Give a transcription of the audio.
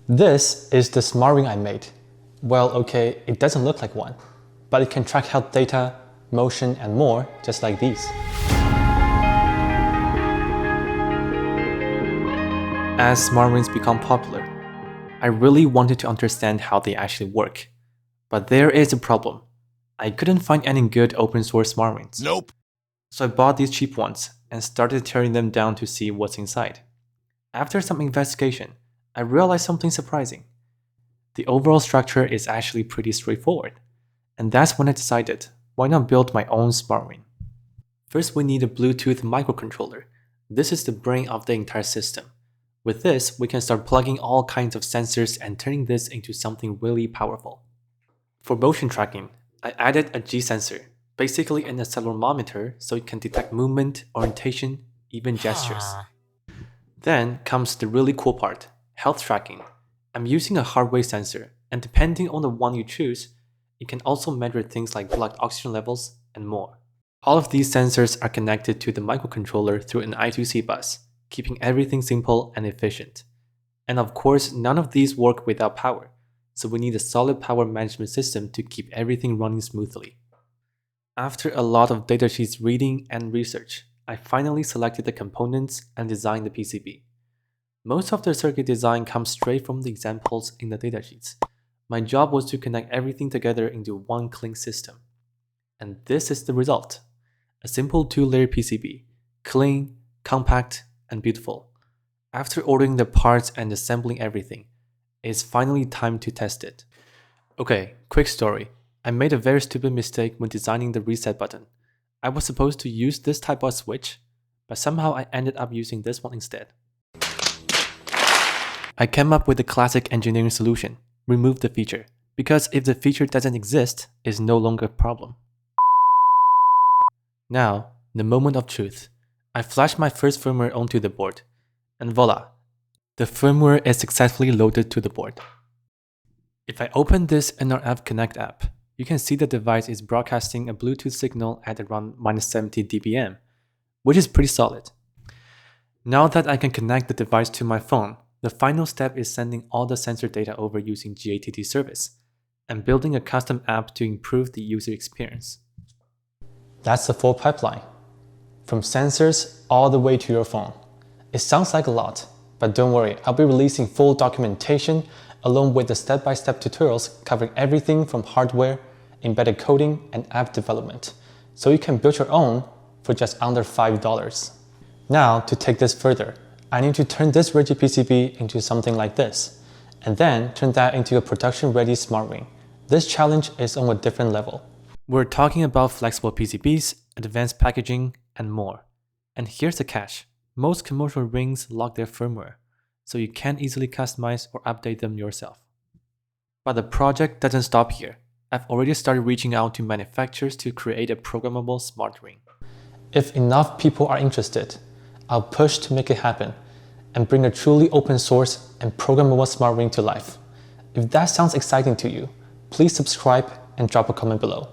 This is the smart ring I made. Well, okay, it doesn't look like one, but it can track health data, motion, and more, just like these. As smart rings become popular, I really wanted to understand how they actually work. But there is a problem. I couldn't find any good open source smart rings. Nope. So I bought these cheap ones and started tearing them down to see what's inside. After some investigation, I realized something surprising. The overall structure is actually pretty straightforward. And that's when I decided, why not build my own smart ring? First, we need a Bluetooth microcontroller. This is the brain of the entire system. With this, we can start plugging all kinds of sensors and turning this into something really powerful. For motion tracking, I added a G sensor, basically an accelerometer so it can detect movement, orientation, even gestures. Then comes the really cool part, health tracking. I'm using a heart rate sensor, and depending on the one you choose, it can also measure things like blood oxygen levels and more. All of these sensors are connected to the microcontroller through an I2C bus, keeping everything simple and efficient. And of course, none of these work without power, so we need a solid power management system to keep everything running smoothly. After a lot of datasheets reading and research, I finally selected the components and designed the PCB. Most of the circuit design comes straight from the examples in the datasheets. My job was to connect everything together into one clean system. And this is the result. A simple 2-layer PCB, clean, compact, and beautiful. After ordering the parts and assembling everything, it's finally time to test it. Okay, quick story. I made a very stupid mistake when designing the reset button. I was supposed to use this type of switch, but somehow I ended up using this one instead. I came up with the classic engineering solution, remove the feature, because if the feature doesn't exist, it's no longer a problem. Now, the moment of truth. I flashed my first firmware onto the board, and voila, the firmware is successfully loaded to the board. If I open this NRF Connect app, you can see the device is broadcasting a Bluetooth signal at around -70 dBm, which is pretty solid. Now that I can connect the device to my phone, the final step is sending all the sensor data over using GATT service, and building a custom app to improve the user experience. That's the full pipeline. From sensors all the way to your phone. It sounds like a lot, but don't worry, I'll be releasing full documentation along with the step-by-step tutorials covering everything from hardware, embedded coding, and app development, so you can build your own for just under $5. Now, to take this further, I need to turn this rigid PCB into something like this, and then turn that into a production-ready smart ring. This challenge is on a different level. We're talking about flexible PCBs, advanced packaging, and more. And here's the catch. Most commercial rings lock their firmware, so you can't easily customize or update them yourself. But the project doesn't stop here. I've already started reaching out to manufacturers to create a programmable smart ring. If enough people are interested, I'll push to make it happen and bring a truly open source and programmable smart ring to life. If that sounds exciting to you, please subscribe and drop a comment below.